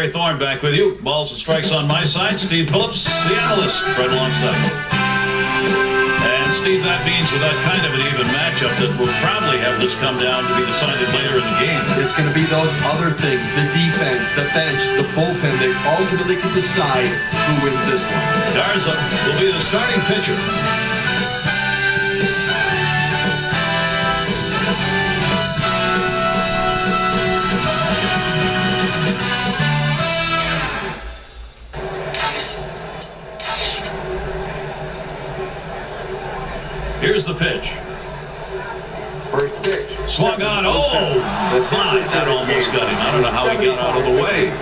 Barry Thorne back with you. Balls and strikes on my side. Steve Phillips, the analyst, right alongside me. And Steve, that means with that kind of an even matchup that we'll probably have this come down to be decided later in the game. It's going to be those other things, the defense, the bench, the bullpen, that ultimately can decide who wins this one. Garza will be the starting pitcher. Here's the pitch. First pitch. Swung on. Oh, my, that almost got him. I don't know how he got out of the way.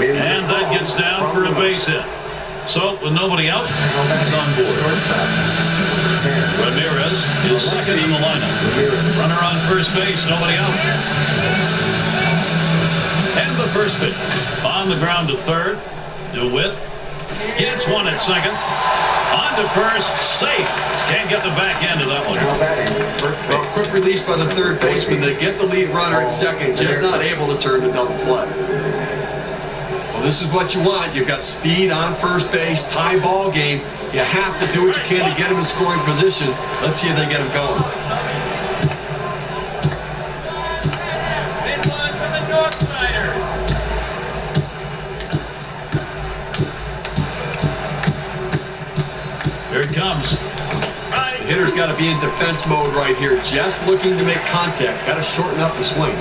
And that gets down for a base hit. So, with nobody out, he's on board. Ramirez is second in the lineup. Runner on first base, nobody out. And the first pitch. On the ground to third. DeWitt gets one at second. On to first, safe. Can't get the back end of that one. Well, quick release by the third baseman. They get the lead runner at second, just not able to turn to double play. Well, this is what you want. You've got speed on first base, tie ball game. You have to do what you can to get him in scoring position. Let's see if they get him going. Here it comes. The hitter's got to be in defense mode right here, just looking to make contact. Got to shorten up the swing.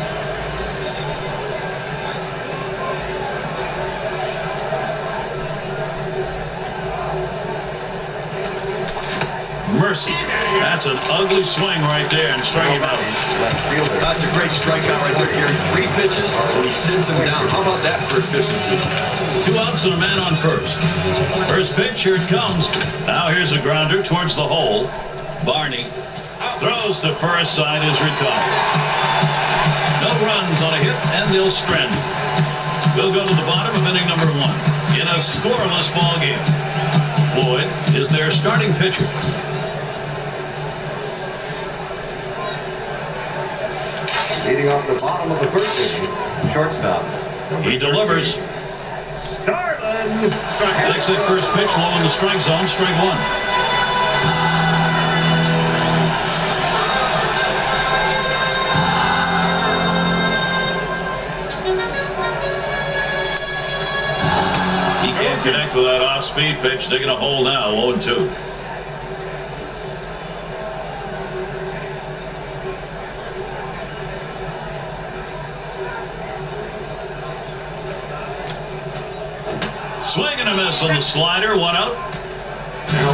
Mercy. That's an ugly swing right there and strike him out. That's a great strikeout right there, Gary. 3 pitches, and he sits him down. How about that for efficiency? 2 outs and a man on first. First pitch, here it comes. Now here's a grounder towards the hole. Barney throws to first, side is retired. No runs on a hit, and they'll strand him. We'll go to the bottom of inning number 1 in a scoreless ball game. Floyd is their starting pitcher. Leading off the bottom of the first inning, shortstop. He delivers. Starlin. Takes that first pitch low in the strike zone, strike 1. He can't connect with that off-speed pitch, digging a hole now, 0-2. Swing and a miss on the slider, 1 out.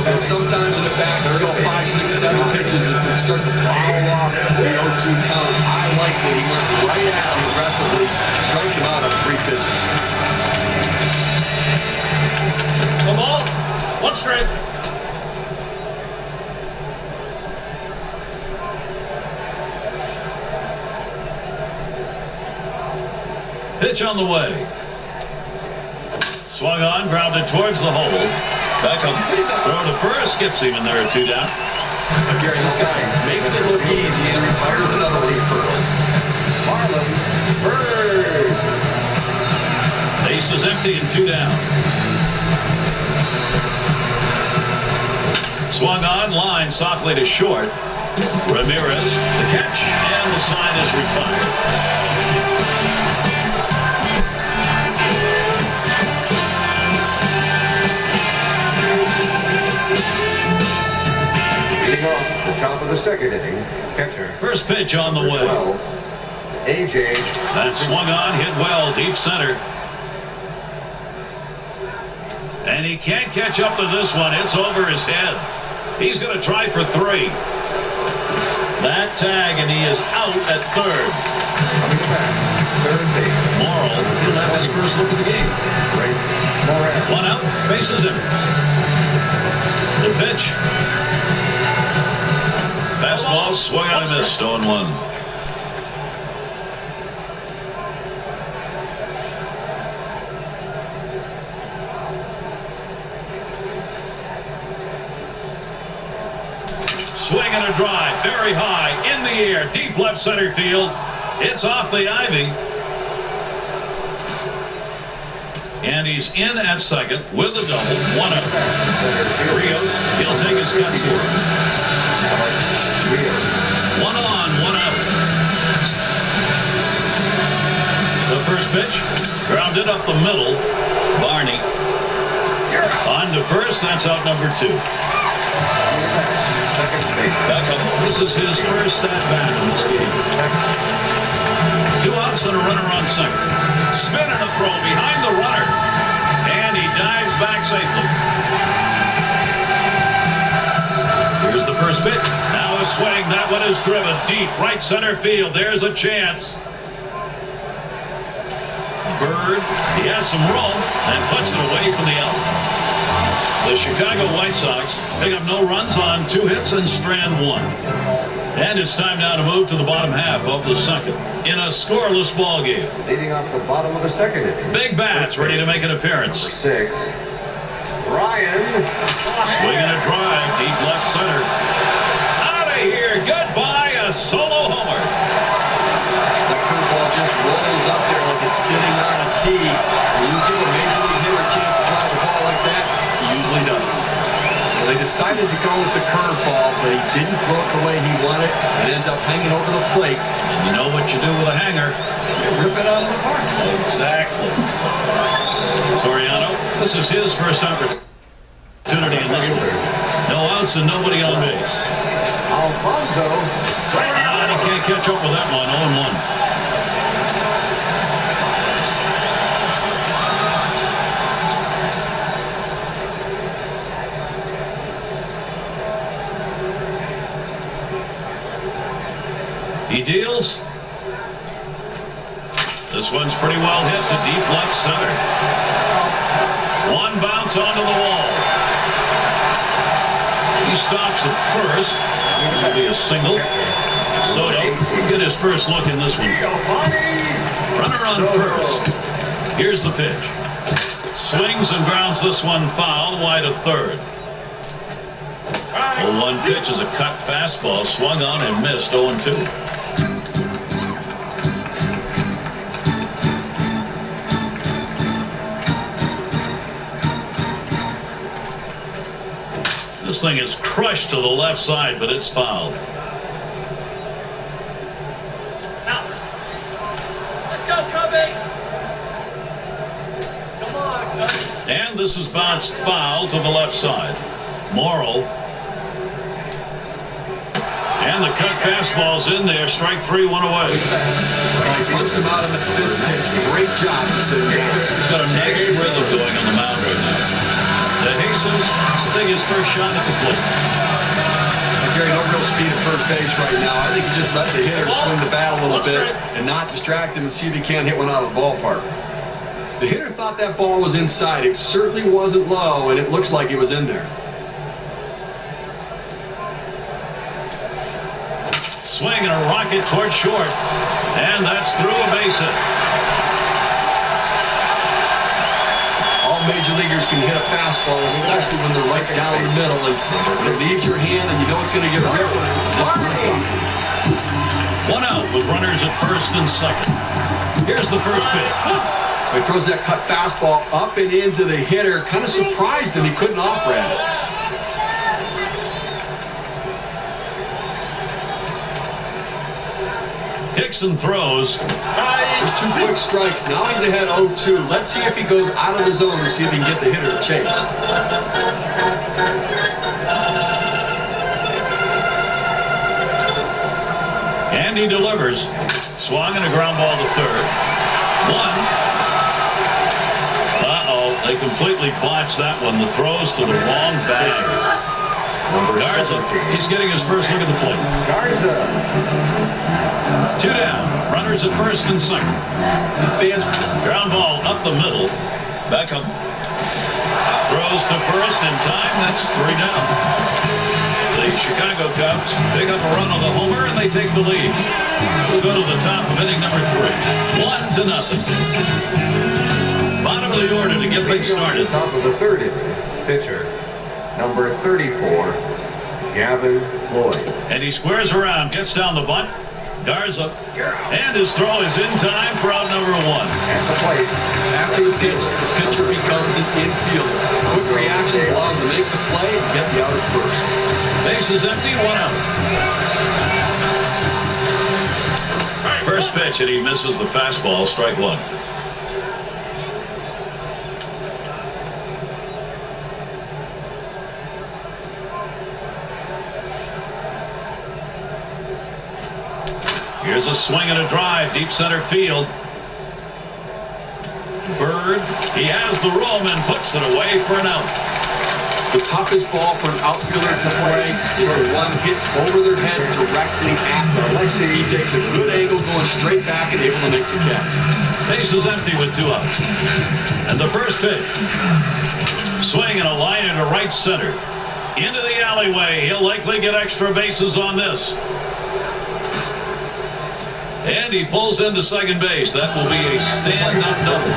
And sometimes in the back, there go 5, 6, 7 pitches as they start to foul off the 0-2 count. I like that he went right at him aggressively, strikes him out on 3 pitches. The ball, 1 strike. Pitch on the way. Swung on, grounded towards the hole. Beckham, throw to first, gets him, and there are 2 down. But Gary, this guy makes it look easy and retires another lead for him. Marlon Bird. Base is empty and 2 down. Swung on, line softly to short. Ramirez, the catch, and the side is retired. Leading off the top of the second inning, catcher. First pitch on the way. 12, AJ. That swung on, hit well, deep center. And he can't catch up to this one. It's over his head. He's going to try for 3. That tag, and he is out at third. Coming back, third base. Morrill, he'll have his first look at the game. 1 out, bases him. The pitch. Fastball swung on and missed, 0-1. Swing and a drive, very high, in the air, deep left center field. It's off the ivy. And he's in at second with a double. 1-0. Rios, he'll take his cut score. 1 on, 1 out. The first pitch, grounded up the middle. Barney on to first. That's out number 2. This is his first at-bat in this game. 2 outs and a runner on second. Spin and a throw behind the runner. And he dives back safely. Here's the first pitch. Now a swing. That one is driven deep right center field. There's a chance. Bird, he has some room and puts it away from the out. The Chicago White Sox pick up no runs on 2 hits and strand 1. And it's time now to move to the bottom half of the second in a scoreless ball game. Leading off the bottom of the second inning. Big bats ready to make an appearance. Number 6, Ryan. Swinging a drive, deep left center. Out of here, goodbye, a solo homer. The curveball just rolls up there like it's sitting on a tee. When you give a major league hitter a chance to drive the ball like that, he usually does. Well, they decided to go with the curveball, but he didn't throw it the way he wanted. It ends up hanging over the plate. And you know what you do with a hanger. You rip it out of the park. Exactly. Soriano, this is his first opportunity in this one. No outs and nobody on base. Alfonso. And he can't catch up with that one. 0-1. He deals. This one's pretty well hit to deep left center. One bounce onto the wall. He stops at first. It'll be a single. Soto will get his first look in this one. Runner on first. Here's the pitch. Swings and grounds this one foul, wide of third. The 1 pitch is a cut fastball, swung on and missed. 0-2. This thing is crushed to the left side, but it's fouled. Now, let's go, Cubbies! Come on, Cubbies! And this is bounced foul to the left side. Morrill. And the cut fastball's in there. Strike 3, 1 away. He punched him out in the 5th pitch. Great job to sit down. He's got a nice rhythm going on the mound right now. Jesus take his first shot at the plate. Gary, no real speed at first base right now. I think you just let the hitter swing the bat a little bit and not distract him and see if he can't hit one out of the ballpark. The hitter thought that ball was inside. It certainly wasn't low, and it looks like it was in there. Swing and a rocket toward short. And that's through a base hit. Major leaguers can hit a fastball, especially when they're right down the middle, and when it leaves your hand and you know it's going to get ripped. Just 1 out with runners at first and second. Here's the first pitch. He throws that cut fastball up and into the hitter. Kind of surprised him. He couldn't offer at it. Hickson throws. There's 2 quick strikes. Now he's ahead 0-2. Let's see if he goes out of the zone to see if he can get the hitter to chase. And he delivers. Swung and a ground ball to third. 1. They completely botched that one. The throws to the wrong bag. Garza, he's getting his first look at the plate. Garza. 2 down. Runners at first and second. These fans. Ground ball up the middle. Beckham throws to first in time. That's 3 down. The Chicago Cubs pick up a run on the homer and they take the lead. We'll go to the top of inning number 3. 1-0. Bottom of the order to get things started. Top of the 3rd inning. Pitcher number 34, Gavin Floyd. And he squares around, gets down the bunt. Garza. And his throw is in time for out number 1. At the plate. After the pitch, the pitcher becomes an infielder. Quick reactions allow him to make the play and get the out at first. Base is empty, 1 out. First pitch, and he misses the fastball, strike 1. Here's a swing and a drive, deep center field. Bird, he has the room and puts it away for an out. The toughest ball for an outfielder to play is the one hit over their head directly at them. He takes a good angle going straight back and able to make the catch. Base is empty with 2 outs. And the first pitch. Swing and a line into right center. Into the alleyway. He'll likely get extra bases on this. And he pulls into second base. That will be a stand-up double.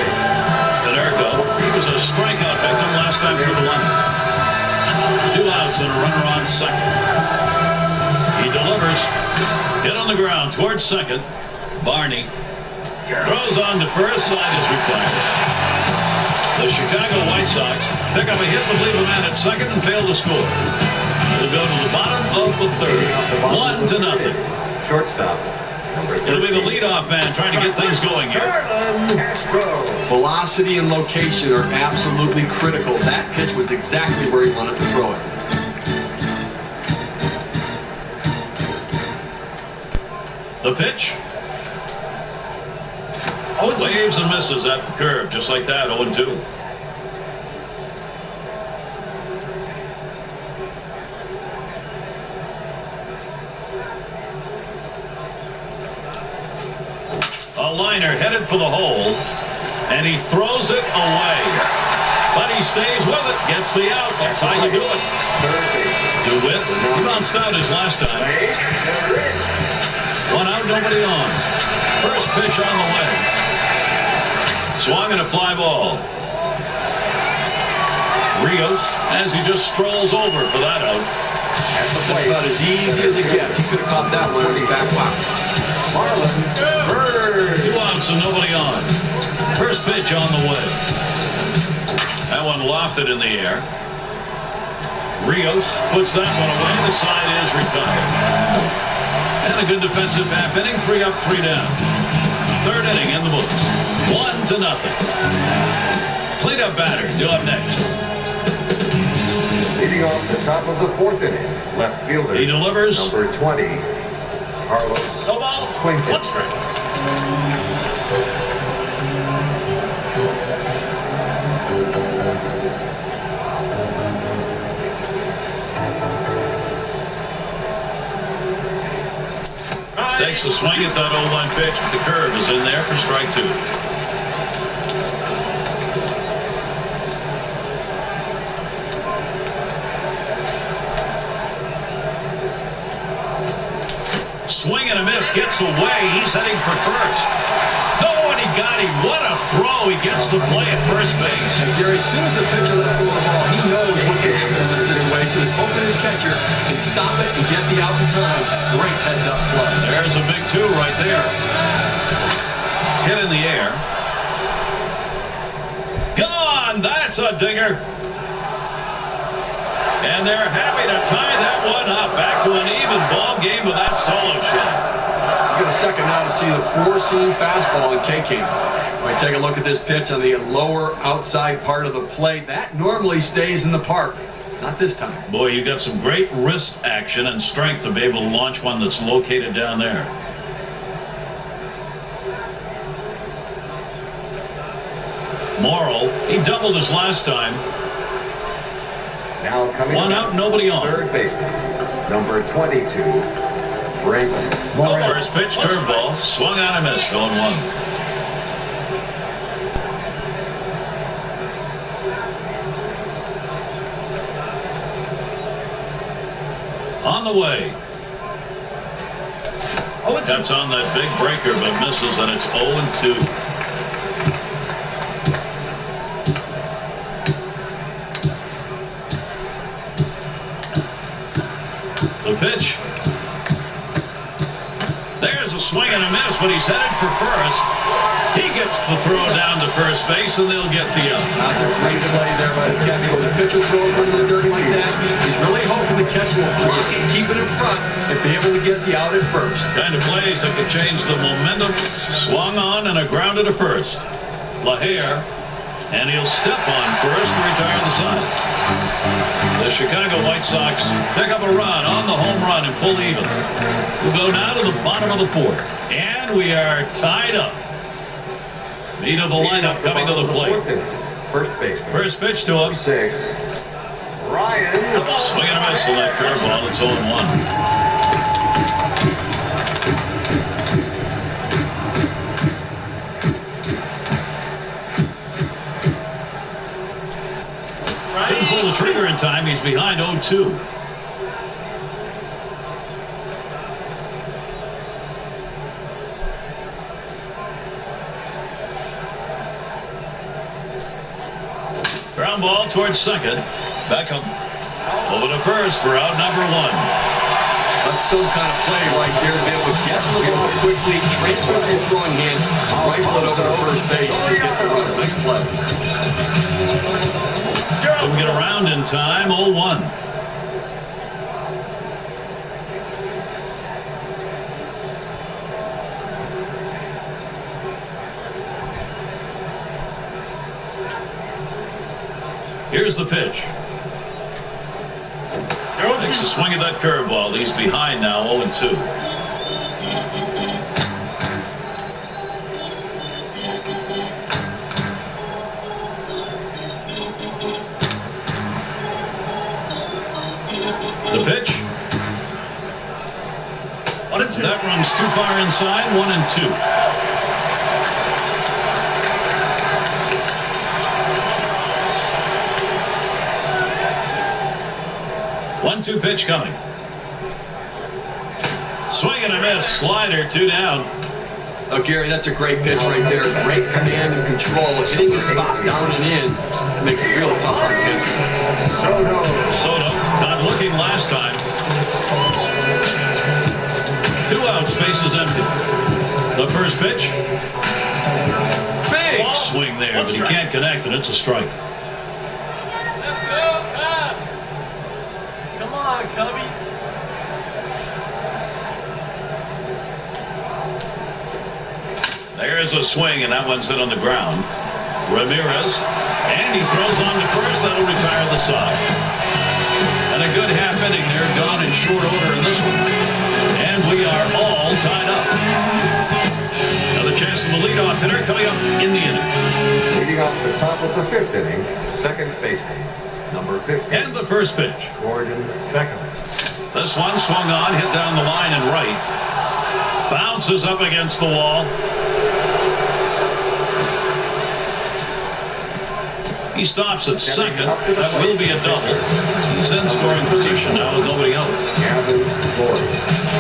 Konerko, he was a strikeout victim last time through the line. 2 outs and a runner on second. He delivers. Hit on the ground towards second. Barney throws on to first. Side is retired. The Chicago White Sox pick up a hit to leave a man at second and fail to score. They'll go to the bottom of the third. 1-0. Shortstop. It'll be the leadoff man trying to get things going here. Velocity and location are absolutely critical. That pitch was exactly where he wanted to throw it. The pitch. Waves and misses at the curve, just like that, 0-2. A liner headed for the hole, and he throws it away. But he stays with it, gets the out. That's how you do it. DeWitt, he bounced out his last time. 1 out, nobody on. First pitch on the way. Swung and a fly ball. Rios, as he just strolls over for that out. That's about as easy as it gets. He could have caught that one in his back pocket. Marlin. 2 outs and nobody on. First pitch on the way. That one lofted in the air. Rios puts that one away. The side is retired. And a good defensive half inning. 3 up, 3 down. Third inning in the books. 1-0. Cleanup batter due up next. Leading off the top of the 4th inning, left fielder. He delivers. Number 20, Carlos. No balls. Quinton. 1 strike. Takes a swing at that 0-1 pitch, but the curve is in there for strike 2. Swing and a miss, gets away. He's heading for first. Oh, and he got him. What a throw. He gets the play at first base. And Gary, as soon as the pitcher lets go of the ball, he knows what can happen in this situation. It's hoping his catcher can stop it and get the out in time. Great heads-up play. There's a big 2 right there. Hit in the air. Gone. That's a dinger. And they're happy to tie that one up. Back to an even ball game with that solo shot. You get a second now to see the 4-seam fastball in KK. All right, take a look at this pitch on the lower outside part of the plate. That normally stays in the park. Not this time. Boy, you got some great wrist action and strength to be able to launch one that's located down there. Morrill, he doubled his last time. Now coming 1 out, nobody on. Third baseman, number 22, Brent Morrill. First pitch, curveball, swung on and missed, 0-1. On the way. That's on that big breaker, but misses, and it's 0-2. The pitch. There's a swing and a miss, but he's headed for first. He gets the throw down to first base, and they'll get the out. That's a great play there by the catcher. When the pitcher throws one in the dirt like that, he's really hoping the catcher will block it, keep it in front, and be able to get the out at first. Kind of plays that could change the momentum. Swung on and a grounded to first. LaHare, and he'll step on first to retire the side. The Chicago White Sox pick up a run on the home run and pull even. We'll go now to the bottom of the fourth, and we are tied up. Meat of the lineup coming to the plate. First baseman. First pitch to him. 6. Ryan. Swing and a miss on that curveball. It's 0-1. Didn't pull the trigger in time. He's behind 0-2. Ground ball towards second. Beckham over to first for out number 1. That's some kind of play right there to be able to get to the ball quickly, transfer with your throwing hand, rifle it over to first base to get the run. Nice play. Couldn't get around in time. 0-1. Here's the pitch. Makes a swing at that curveball. He's behind now, 0-2. The pitch. That runs too far inside, 1-2. 1-2 pitch coming. Swing and a miss. Slider, 2 down. Oh, Gary, that's a great pitch right there. Great command and control. Hitting the spot down and in makes it real tough on him. Soto, not looking last time. 2 outs, base is empty. The first pitch. Big swing there, but he can't connect, and it's a strike. Cubbies. There's a swing, and that one's hit on the ground. Ramirez, and he throws on to first. That'll retire the side. And a good half inning there, gone in short order in this one. And we are all tied up. Another chance for the leadoff hitter coming up in the inning. Leading off the top of the 5th inning, second baseman, number 15. And the first pitch. Gordon Beckham. This one swung on, hit down the line and right. Bounces up against the wall. He stops at second. That will be a double. He's in scoring position now with nobody out. Gavin Floyd.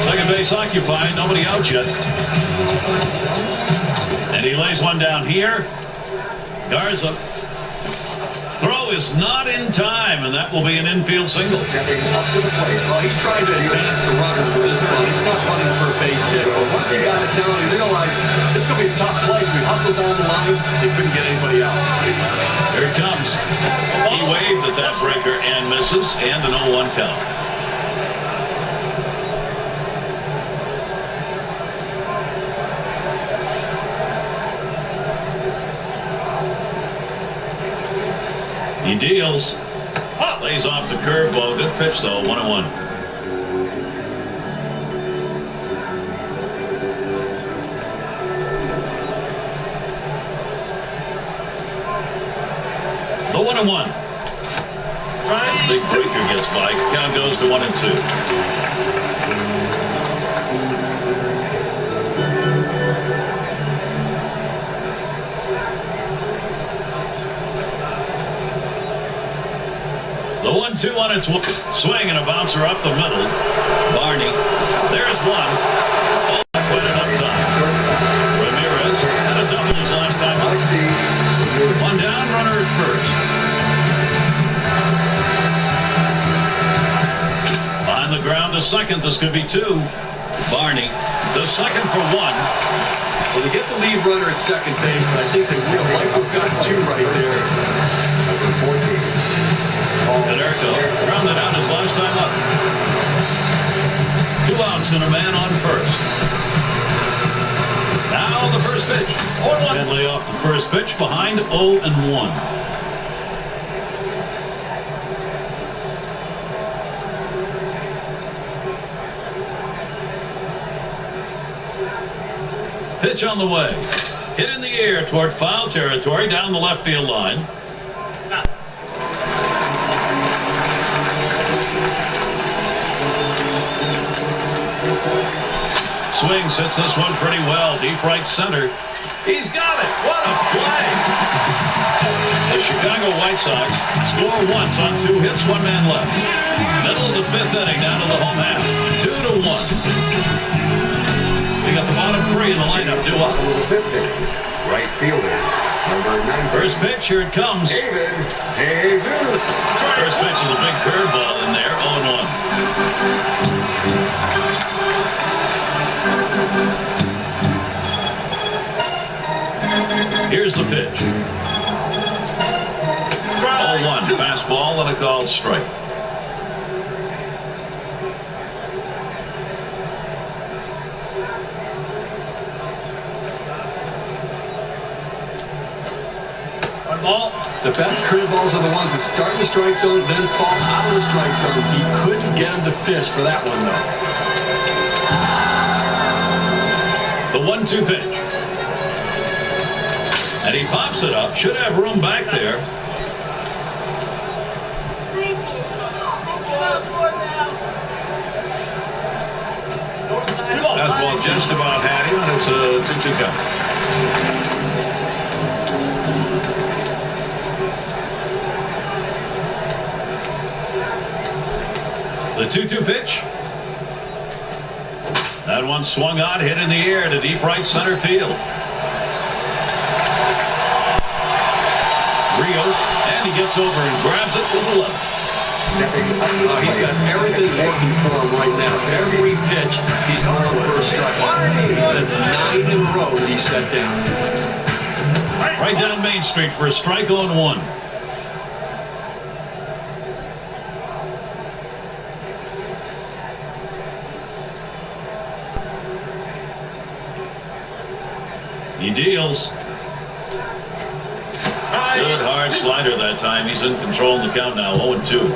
Second base occupied, nobody out yet. And he lays one down here. Garza. Throw is not in time, and that will be an infield single. Stepping up to the plate. Well, he's trying to advance the runners with this ball. He's not running for a base hit. But once he got it down, he realized this is going to be a tough play. So he hustled down the line. He couldn't get anybody out. Here it comes. He waved at that breaker and misses, and an 0-1 count. He deals. Lays off the curveball. Good pitch, though. 1-1. The 1-1. Big breaker gets by. Count goes to 1-2. The 1-2 on its swing and a bouncer up the middle. Barney. There's one. Oh, quite enough time. Ramirez had a double his last time up. One down, runner at first. On the ground to second. This could be 2. Barney The second for one. Well, they get the lead runner at second base, but I think they would have liked to have gotten two right there. Number 14. Konerko grounded out his last time up. 2 outs and a man on first. Now the first pitch. Deadly off the first pitch behind 0-1. Pitch on the way. Hit in the air toward foul territory down the left field line. Swing sets this one pretty well. Deep right center. He's got it. What a play. The Chicago White Sox score once on 2 hits, 1 man left. Middle of the 5th inning down to the home half. 2-1. We got the bottom 3 in the lineup due up. Right fielder, number 9. First pitch, here it comes. David Jesus. First pitch is a big curveball in there, 0-1. Here's the pitch. 0-1, fastball and a called strike. Ball. The best curveballs are the ones that start in the strike zone, then fall out of the strike zone. He couldn't get him to fish for that one, though. The 1-2 pitch. And he pops it up. Should have room back there. Fastball just about had him, and it's a 2-2 count. The 2-2 pitch. That one swung on, hit in the air to deep right center field. Rios, and he gets over and grabs it with the left. He's got everything working for him right now. Every pitch, he's going for a strike. That's 9 in a row that he set down. Right down Main Street for a strike 0-1. He deals. Good hard slider that time. He's in control in the count now. 0-2.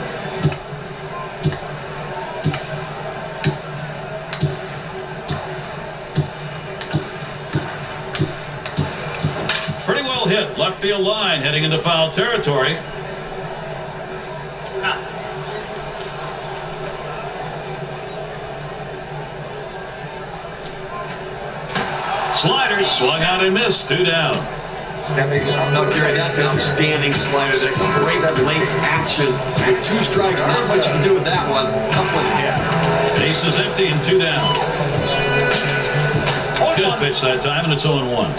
Pretty well hit. Left field line heading into foul territory. Slider swung out and missed. 2 down. No, Gary, that's an outstanding slider. That great late action with 2 strikes. Not much you can do with that one. Tough one to hit. Base is empty and 2 down. Good pitch that time, and it's 0-1.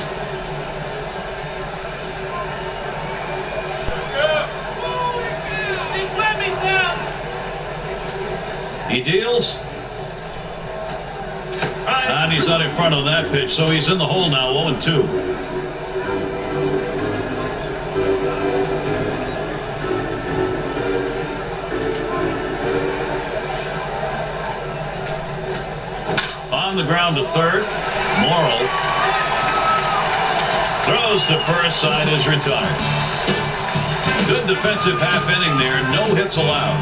He deals. And he's not in front of that pitch, so he's in the hole now, 0-2. On the ground to third. Morrill throws to first, side is retired. Good defensive half inning there, no hits allowed.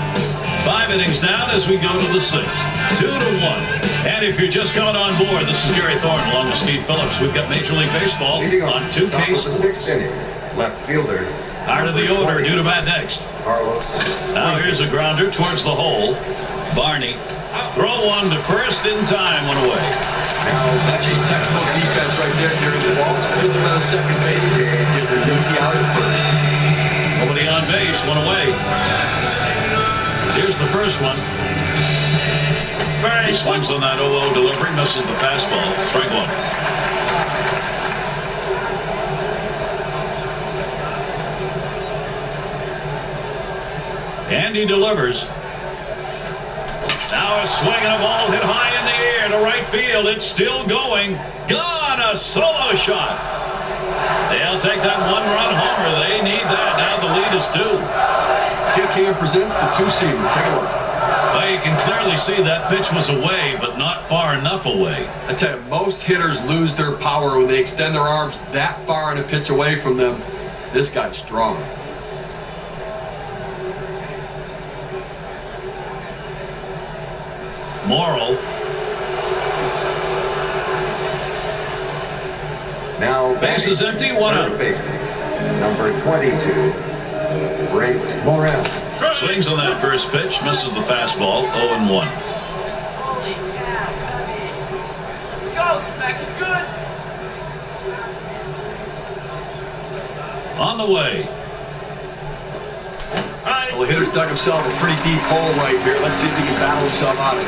5 innings down as we go to the 6th. 2-1. And if you're just coming on board, this is Gary Thorne along with Steve Phillips. We've got Major League Baseball on 2K Sports. 6th inning, left fielder. Heart of the order, due to bat next. Carlos. Now here's a grounder towards the hole. Barney. Throw one to first in time, one away. Now, that's just technical defense right there. During the ball, put them on second base. Gives an easy out at first. Nobody on base, one away. Here's the first one. He swings on that 0-0 delivery, misses the fastball. Strike 1. And he delivers. Now a swing and a ball hit high in the air to right field. It's still going. Gone, a solo shot. They'll take that one-run homer. They need that. Now the lead is 2. Kick Cam presents the two-seamer. Take a look. Well, you can clearly see that pitch was away, but not far enough away. I tell you, most hitters lose their power when they extend their arms that far and a pitch away from them. This guy's strong. Morrill. Now Base is empty, 1 out. third baseman, number 22, Brent Morrell. Swings on that first pitch, misses the fastball, 0-1. Holy cow. Let's go, smack it good. On the way. Well, the hitter's dug himself a pretty deep hole right here. Let's see if he can battle himself out of it.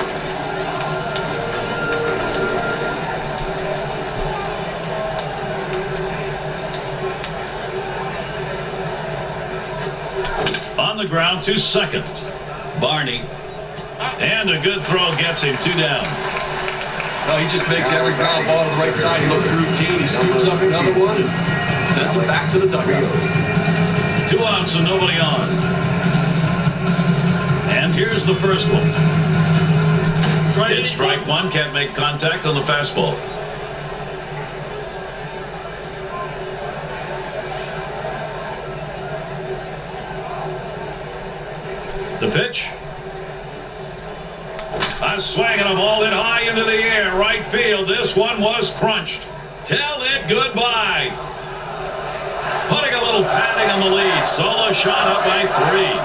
On the ground to second. Barney. And a good throw gets him 2 down. Well, he just makes every ground ball to the right side look routine. He scoops up another one and sends it back to the dugout. 2 outs and nobody on. And here's the first one. It's strike 1. Can't make contact on the fastball. The pitch. A swing and a ball hit high into the air. Right field. This one was crunched. Tell it goodbye. Putting a little padding on the lead. Solo shot up by 3.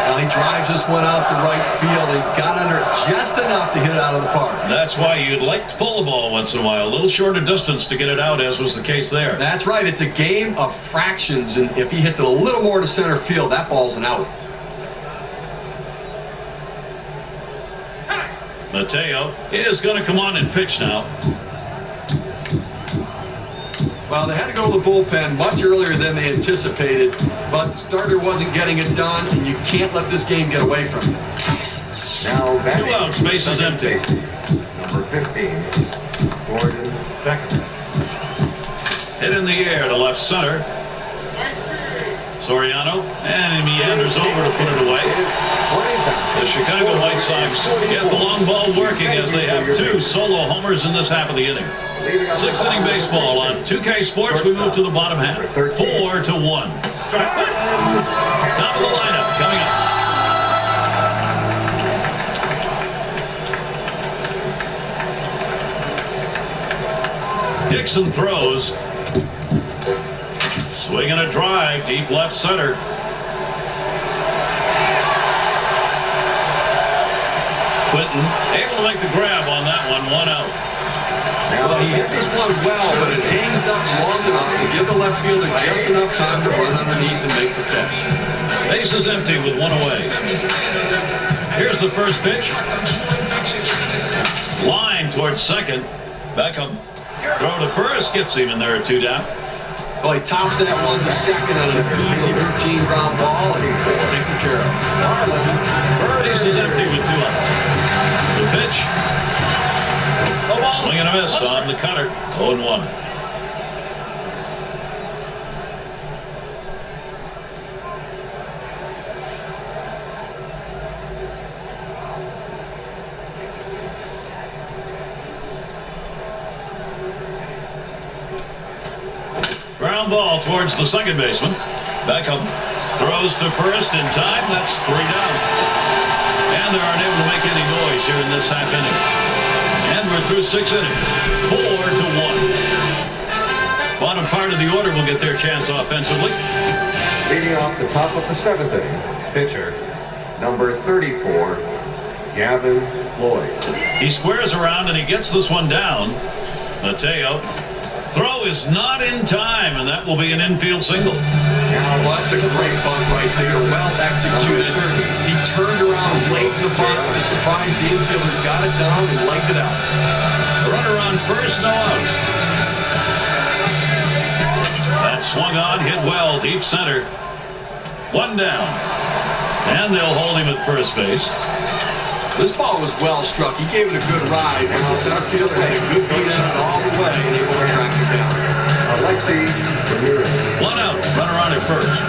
Well, he drives this one out to right field and got under it just enough to hit it out of the park. That's why you'd like to pull the ball once in a while. A little shorter distance to get it out, as was the case there. That's right. It's a game of fractions, and if he hits it a little more to center field, that ball's an out. Mateo is going to come on and pitch now. Well, they had to go to the bullpen much earlier than they anticipated, but the starter wasn't getting it done, and you can't let this game get away from you. Now 2 outs, base is empty. Number 15, Gordon Becker. Hit in the air to left center. Soriano, and he meanders over to put it away. The Chicago White Sox get the long ball working as they have 2 solo homers in this half of the inning. 6th-inning baseball on 2K Sports. We move to the bottom half. 4-1. Top of the lineup coming up. Dixon throws. Swing and a drive, deep left center. Quinton able to make the grab on that one, 1 out. Well, he hit this one well, but it hangs up long enough to give the left fielder just enough time to run underneath and make the catch. Base is empty with 1 away. Here's the first pitch. Line towards second. Beckham. Throw to first, gets him, and there are 2 down. Well, he tops that one to second on an easy routine ground ball, and he's taken care of. Base is empty with 2 out. The pitch. Swing and a miss on the cutter. 0-1. Ground ball towards the second baseman. Beckham throws to first in time. That's 3 down. And they aren't able to make any noise here in this half inning. And we're through 6 innings. 4-1. Bottom part of the order will get their chance offensively. Leading off the top of the 7th inning, pitcher, number 34, Gavin Floyd. He squares around and he gets this one down. Mateo. Throw is not in time, and that will be an infield single. Well, that's a great bunt right there. Well executed. He turned around late in the bunt to surprise the infielders, got it down, and legged it out. Runner on first, no out. That swung on, hit well, deep center. 1 down. And they'll hold him at first base. This ball was well struck. He gave it a good ride. And the center fielder had a good beat in it all the way, and able to track it down. One out, runner on at first.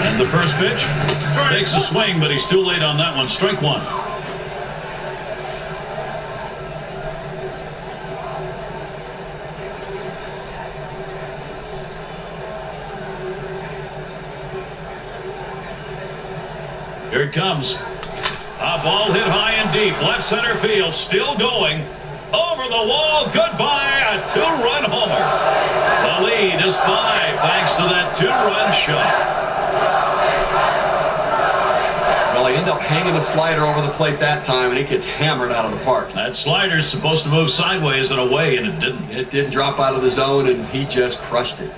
And the first pitch takes a swing, but he's too late on that one. Strike one. Here it comes. A ball hit high and deep. Left center field. Still going. Over the wall. Goodbye. A two-run homer. The lead is 5 thanks to that two-run shot. Well, they end up hanging the slider over the plate that time, and it gets hammered out of the park. That slider's supposed to move sideways and away, and it didn't. It didn't drop out of the zone, and he just crushed it.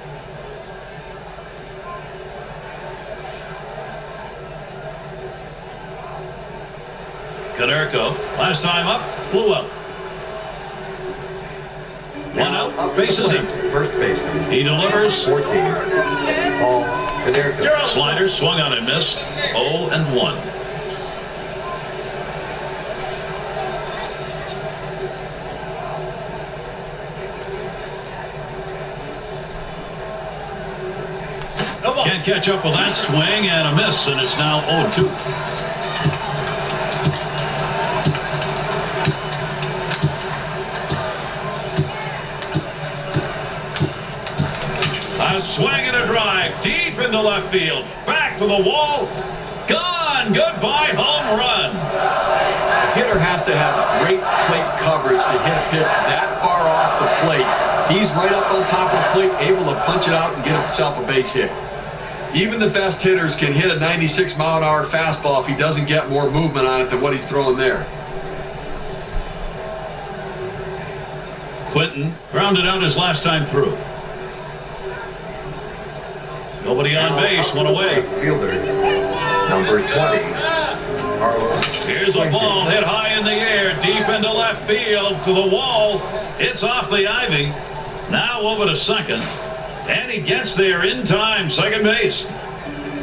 Konerko, last time up, flew up. One out, bases empty. First baseman. He delivers. 14. Paul Konerko. Slider swung on and missed. 0-1. Can't catch up with that swing and a miss, and it's now 0-2. A swing and a drive deep into left field. Back to the wall. Gone. Goodbye home run. The hitter has to have great plate coverage to hit a pitch that far off the plate. He's right up on top of the plate, able to punch it out and get himself a base hit. Even the best hitters can hit a 96-mile-an-hour fastball if he doesn't get more movement on it than what he's throwing there. Quinton grounded out his last time through. Nobody on base, one away. Fielder, number 20. Here's a ball hit high in the air, deep into left field to the wall. It's off the ivy. Now over to second. And he gets there in time, second base.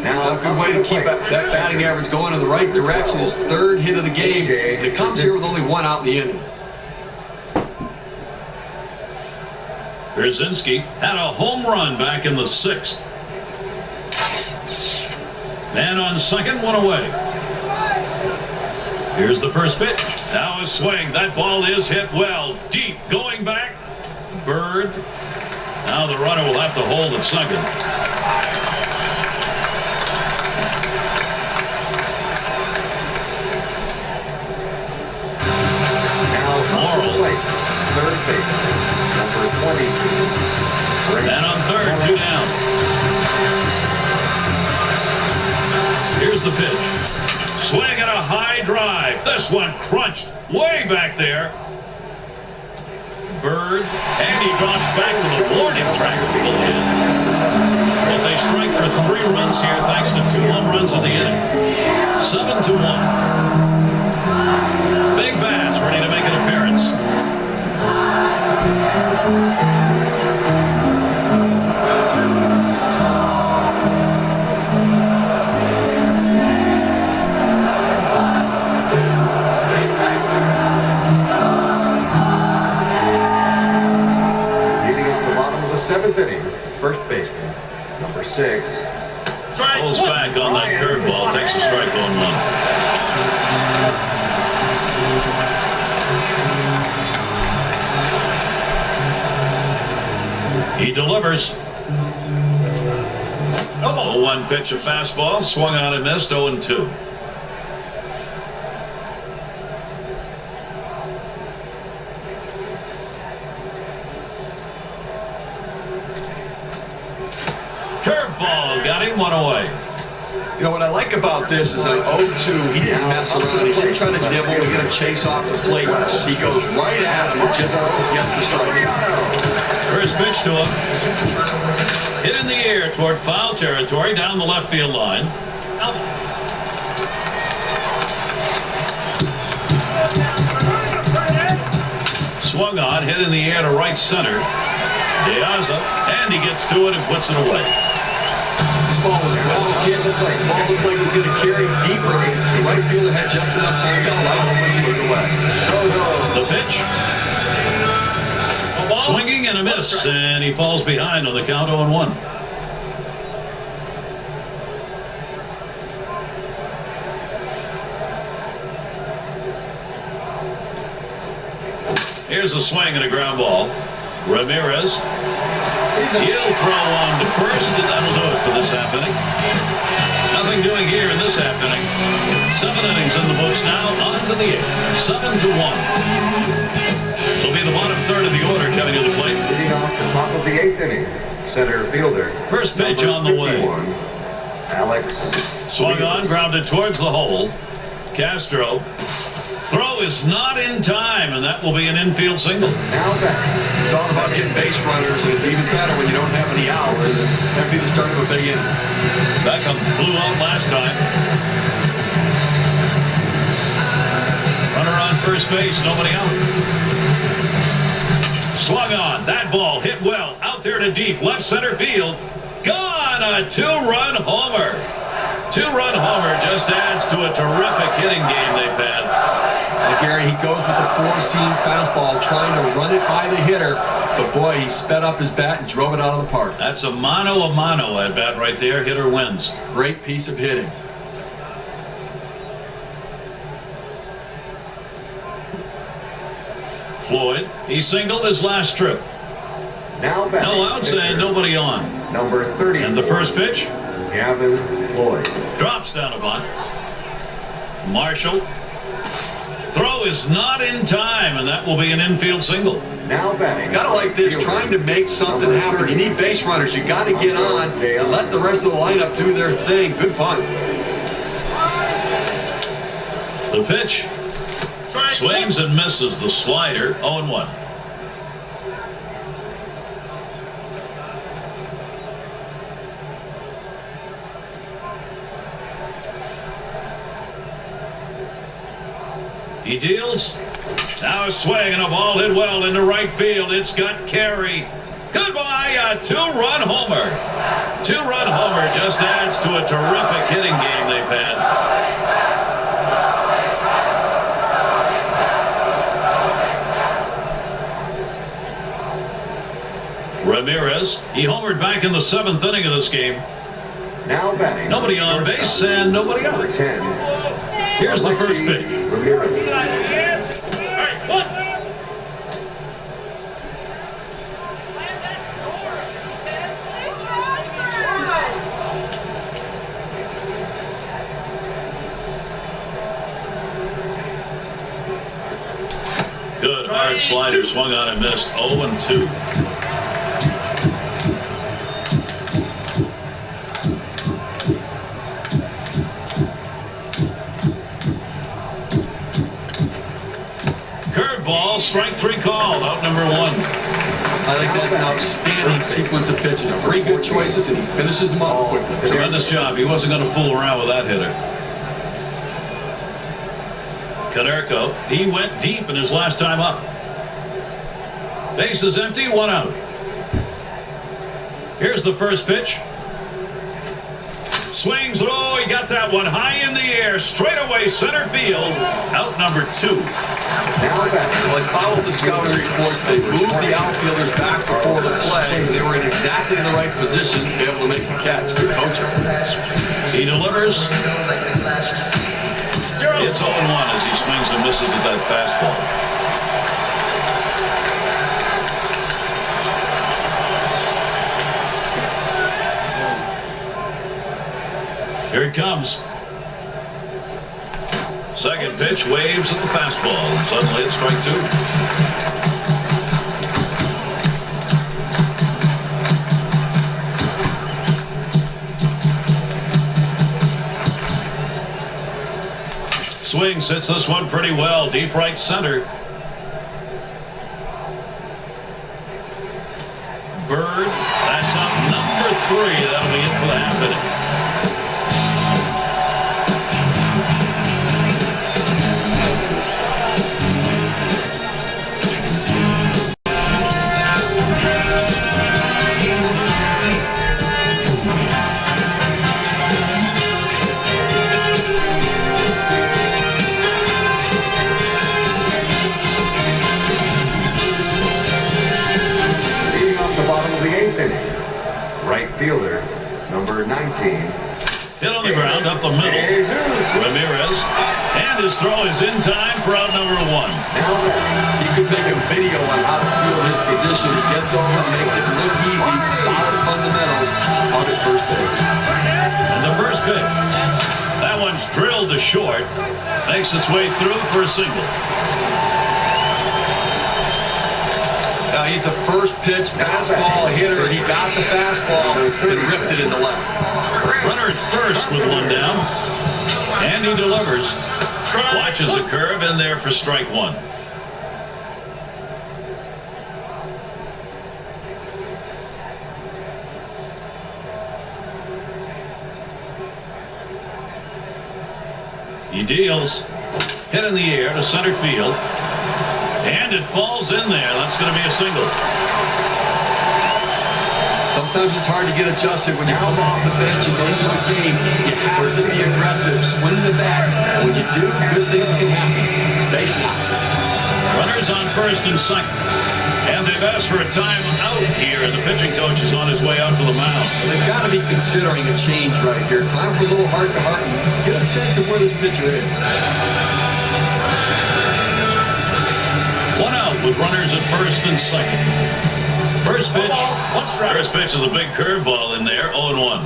Now a good way to keep that batting average going in the right direction. His third hit of the game. And it comes here with only one out in the inning. Brzezinski had a home run back in the 6th. Man on second, one away. Here's the first pitch. Now a swing. That ball is hit well. Deep. Going back. Bird. Now the runner will have to hold at second. Morrill. Third base. Number 20. Man on third, 2 down. Here's the pitch. Swing and a high drive. This one crunched way back there. Bird, and he drops back to the warning track to pull in. But they strike for 3 runs here thanks to 2 home runs in the inning. 7-1. Big Bats ready to make an appearance. Seventh inning, first baseman, number 6. Pulls back on that curveball, takes a strike on 1. He delivers. 0-1 pitch, a fastball, swung on and missed, 0-2. Curveball got him, 1 away. You know what I like about this is on 0-2, he didn't mess around. He didn't try to nibble and get a chase off the plate. He goes right at him and just gets the strike. First pitch to him. Hit in the air toward foul territory down the left field line. Swung on, hit in the air to right center. Diaz, and he gets to it and puts it away. fastball was well hit. The ball looked like it was going to carry deeper. The right fielder had just enough time to slide over and put it away. The pitch. Swinging and a miss, and he falls behind on the count 0-1. Here's a swing and a ground ball. Ramirez. He'll throw on to first, and that'll do it for this half inning. Nothing doing here in this half inning. 7 innings in the books now, on to the 8th. 7-1. It'll be the bottom third of the order coming to the plate. Leading off the top of the 8th inning, center fielder. First pitch on the way. Alex. Swung on, grounded towards the hole. Castro. Throw is not in time, and that will be an infield single. Now back. It's all about getting base runners, and it's even better when you don't have any outs, and that'd be the start of a big inning. Beckham blew out last time. Runner on first base, nobody out. Swung on, that ball hit well, out there to deep, left center field. Gone, a 2-run homer. 2-run homer just adds to a terrific hitting game they've had. Well, Gary, he goes with the 4-seam fastball, trying to run it by the hitter. But boy, he sped up his bat and drove it out of the park. That's a mano at bat right there. Hitter wins. Great piece of hitting. Floyd, he singled his last trip. Now back. No outs and nobody on. Number 30. And the first pitch? Gavin Floyd. Drops down a bunt. Marshall. Throw is not in time, and that will be an infield single. Now batting. Gotta like this, trying to make something happen. You need base runners. You got to get on and let the rest of the lineup do their thing. Good bunt. The pitch. Swings and misses the slider. 0-1. He deals. Now a swing and a ball hit well into right field. It's got carry. Goodbye, a 2-run homer. 2-run homer just adds to a terrific hitting game they've had. Ramirez, he homered back in the 7th inning of this game. Now batting. Nobody on base and nobody out. Number 10. Here's the first pitch. Ramirez. Good hard slider, swung on and missed. 0-2. Curveball, strike 3 called, out number 1. I think that's an outstanding sequence of pitches. 3 good choices, and he finishes them off quickly. Tremendous job. He wasn't going to fool around with that hitter. Konerko, he went deep in his last time up. Base is empty, 1 out. Here's the first pitch. Swings, oh, he got that one high in the air, straight away center field. Out number 2. Well, they followed the scouting reports. They moved the outfielders back before the play. They were in exactly the right position to be able to make the catch. Good coaching. He delivers. It's 0-1 as he swings and misses at that fastball. Here it comes. Second pitch, waves at the fastball, and suddenly it's strike 2. Swing sits this one pretty well, deep right center. Bird, that's up number 3. That'll be it for the half inning. fielder, number 19. Hit on the ground up the middle. Ramirez. And his throw is in time for out number 1. You could make a video on how to field his position. He gets over, makes it look easy. Solid fundamentals out at first base. And the first pitch. That one's drilled to short. Makes its way through for a single. Now he's a first pitch fastball hitter. He got the fastball and ripped it in the left. Runner at first with 1 down. And he delivers. Watches a curve in there for strike 1. He deals. Hit in the air to center field. And it falls in there. That's going to be a single. Sometimes it's hard to get adjusted when you come off the bench and go into the game. You have to be aggressive, swing the bat. When you do, good things can happen. Base hit. Runners on first and second. And they've asked for a timeout here. The pitching coach is on his way out to the mound. They've got to be considering a change right here. Time for a little heart-to-heart and get a sense of where this pitcher is. 1 out with runners at first and second. First pitch. First pitch is a big curveball in there. 0-1.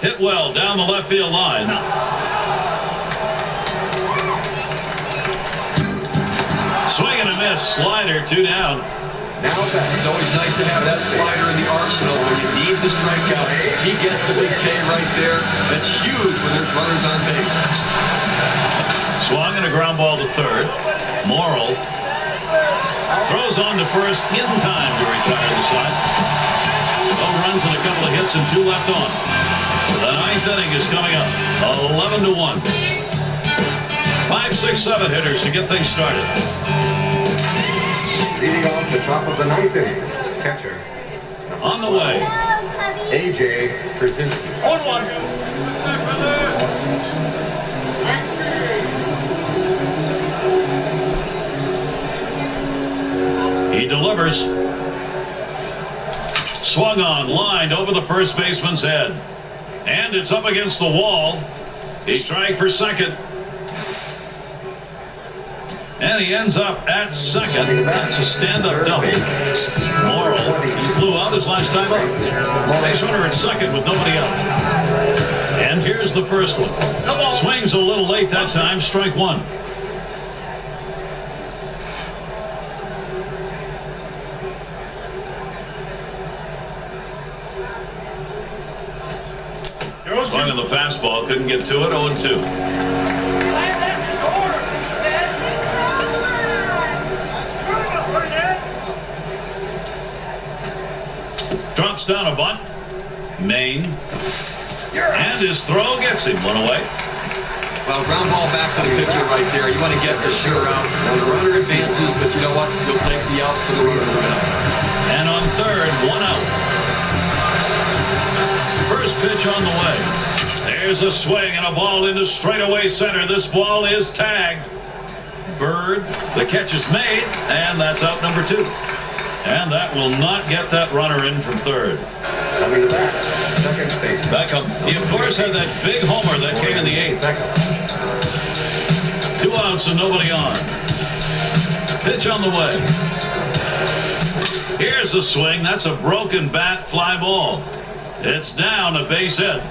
Hit well down the left field line. Swing and a miss. Slider, 2 down. Now it's always nice to have that slider in the arsenal when you need the strikeout. He gets the big K right there. That's huge when there's runners on base. Swung and a ground ball to third. Morrill throws on to first in time to retire the side. No runs and a couple of hits and 2 left on. The 9th inning is coming up. 11-1. 5, 6, 7 hitters to get things started. Leading off the top of the 9th inning, catcher. On the way. A.J. Krasinski. 0-1. He delivers. Swung on, lined over the first baseman's head. And it's up against the wall. He's trying for second. And he ends up at second. That's a stand-up double. Morrill, he flew out his last time up. Base runner at second with nobody out. And here's the first one. Swings a little late that time. Strike 1. Swung on the fastball. Couldn't get to it. 0-2. Drops down a bunt. Maine. And his throw gets him 1 away. Well, ground ball back to the pitcher right there. You want to get the sure out. Now the runner advances, but you know what? You'll take the out for the runner. And on third, 1 out. First pitch on the way. There's a swing and a ball into straightaway center. This ball is tagged. Bird. The catch is made, and that's out number 2. And that will not get that runner in from third. Coming back, second base. Beckham. He, of course, had that big homer that came in the 8th. 2 outs and nobody on. Pitch on the way. Here's a swing. That's a broken bat, fly ball. It's down, a base hit.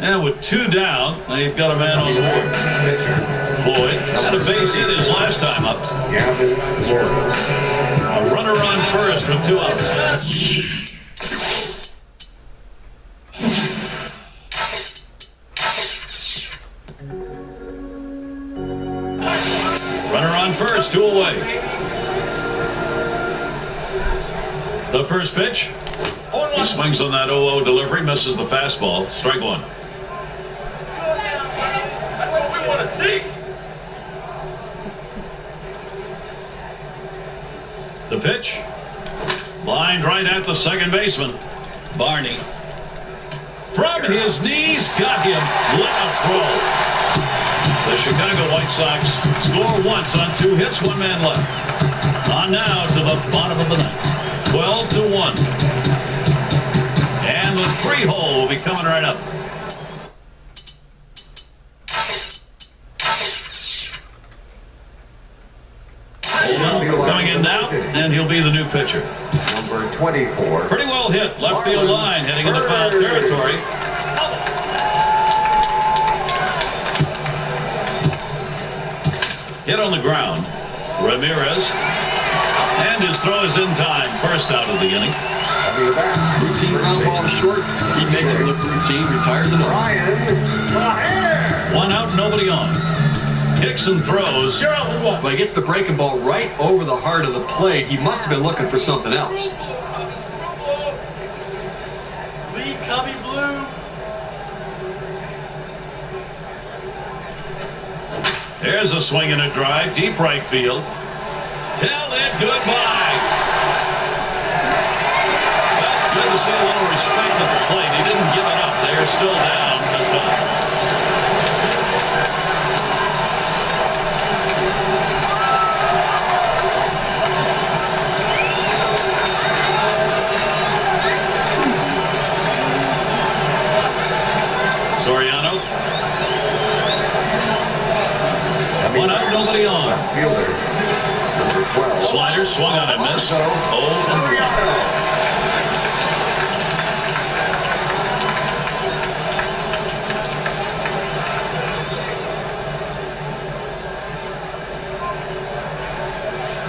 And with 2 down, now you've got a man on the board. Floyd had a base hit his last time up. Gavin Floyd. A runner on first with 2 outs. Runner on first, 2 away. The first pitch. He swings on that 0-0 delivery, misses the fastball. Strike 1. That's what we want to see. The pitch. Lined right at the second baseman. Barney. From his knees, got him. What a throw. The Chicago White Sox score once on 2 hits, 1 man left. On now to the bottom of the ninth. 12-1. And the 3-hole will be coming right up. Coming in now, and he'll be the new pitcher. Number 24. Pretty well hit. Left field line, heading into foul territory. Hit on the ground. Ramirez. And his throw is in time. First out of the inning. Routine ground ball to short. He makes it look routine. Retires another. 1 out, nobody on. Kicks and throws. But he gets the breaking ball right over the heart of the plate. He must have been looking for something else. Lead Cubby Blue. There's a swing and a drive. Deep right field. Tell it goodbye. Well, good to see a little respect at the plate. He didn't give it up. They're still down a ton. Soriano. 1 out, nobody on. Fielder. Number 12. Slider swung on and missed. 0-1.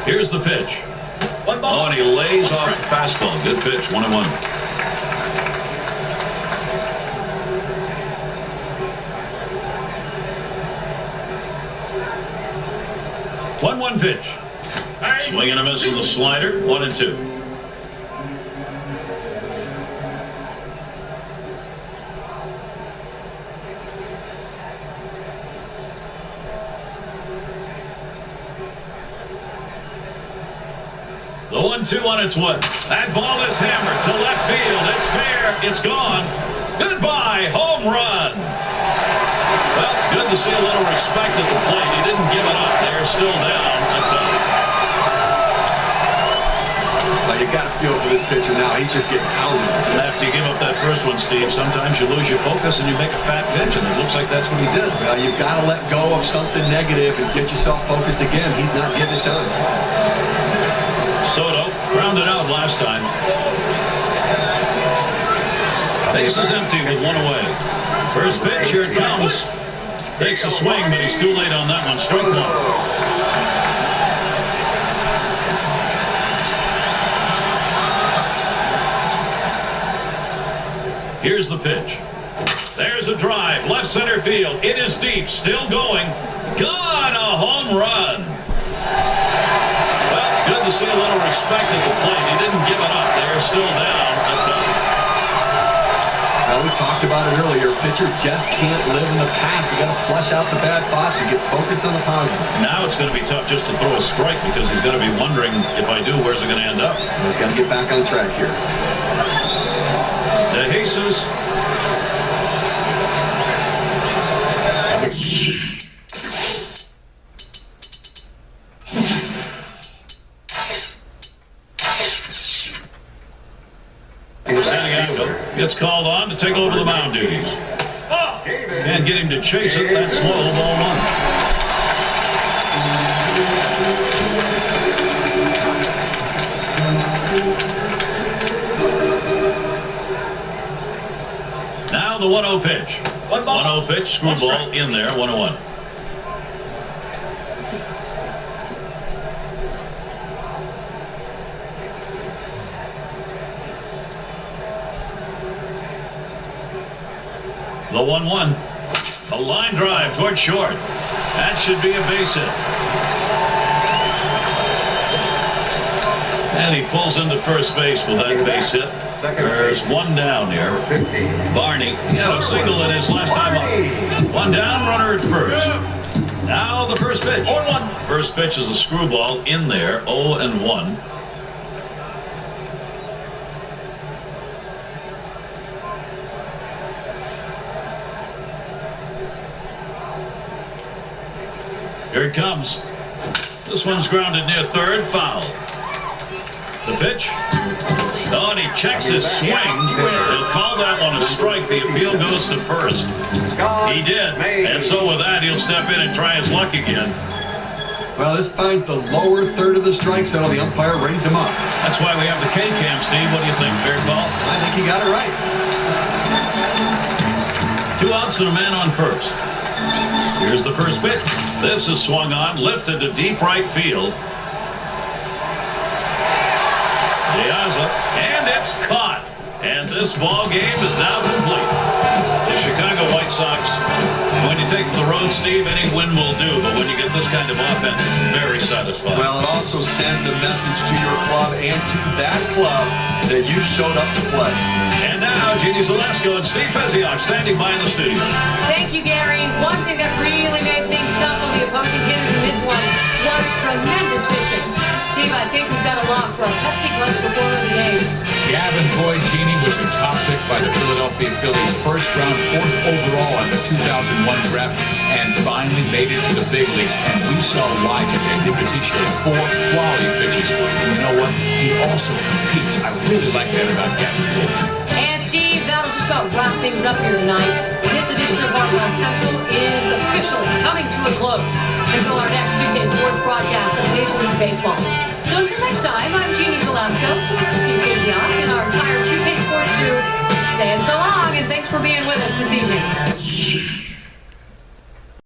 Here's the pitch. Oh, and he lays off the fastball. Good pitch. 1-1. One pitch. Swing and a miss on the slider. 1-2. The 1-2 on its way. That ball is hammered to left field. It's fair. It's gone. Goodbye. Home run. Well, good to see a little respect at the plate. He didn't give it up. They're still down a ton. Well, you got to feel for this pitcher now. He's just getting pounded. After you give up that first one, Steve, sometimes you lose your focus and you make a fat pitch, and it looks like that's what he did. Well, you've got to let go of something negative and get yourself focused again. He's not getting it done. Soto grounded out last time. Base is empty with 1 away. First pitch, here it comes. Takes a swing, but he's too late on that one. Strike 1. Here's the pitch. There's a drive. Left center field. It is deep. Still going. Gone. A home run. Well, good to see a little respect at the plate. He didn't give it up. They're still down a ton. Well, we talked about it earlier. Pitcher just can't live in the past. You got to flush out the bad thoughts and get focused on the positive. Now it's going to be tough just to throw a strike because he's going to be wondering, if I do, where's it going to end up? He's got to get back on track here. De Jesus. Gets called on to take over the mound duties. Can't get him to chase it. That's low, ball 1. Now the 1-0 pitch. 1-0 pitch, screwball in there, 1-1. The 1-1. A line drive toward short. That should be a base hit. And he pulls into first base with that base hit. There's 1 down here. Barney, he had a single in his last time up. 1 down, runner at first. Now the first pitch. First pitch is a screwball in there, 0-1. Here it comes. This one's grounded near third, foul. The pitch. Oh, and he checks his swing. He'll call that one a strike. The appeal goes to first. He did. And so with that, he'll step in and try his luck again. Well, this finds the lower third of the strike zone. The umpire rings him up. That's why we have the K-Cam, Steve. What do you think, fair call? I think he got it right. 2 outs and a man on first. Here's the first pitch. This is swung on, lifted to deep right field. Diaza, and it's caught. And this ball game is now complete. The Chicago White Sox, when you take to the road, Steve, any win will do. But when you get this kind of offense, it's very satisfying. Well, it also sends a message to your club and to that club that you showed up to play. And now, Jeannie Zalesko and Steve Peziok standing by in the studio. Thank you, Gary. One thing that really made things tough on the opposing hitters in this one was tremendous pitching. Steve, I think we've got a lock for our Pepsi Clutch Performer of the Game. Gavin Floyd, Genie, was a top pick by the Philadelphia Phillies, first round, 4th overall on the 2001 draft, and finally made it to the big leagues. And we saw why today because he showed 4 quality pitches. And you know what? He also competes. I really like that about Gavin Floyd. And Steve, that'll just about wrap things up here tonight. This edition of Heartland Central is officially coming to a close until our next 2K Sports broadcast of Major League Baseball. So until next time, I'm Jeannie Zalesko, Steve Peziok, and our entire 2K Sports crew saying so long, and thanks for being with us this evening.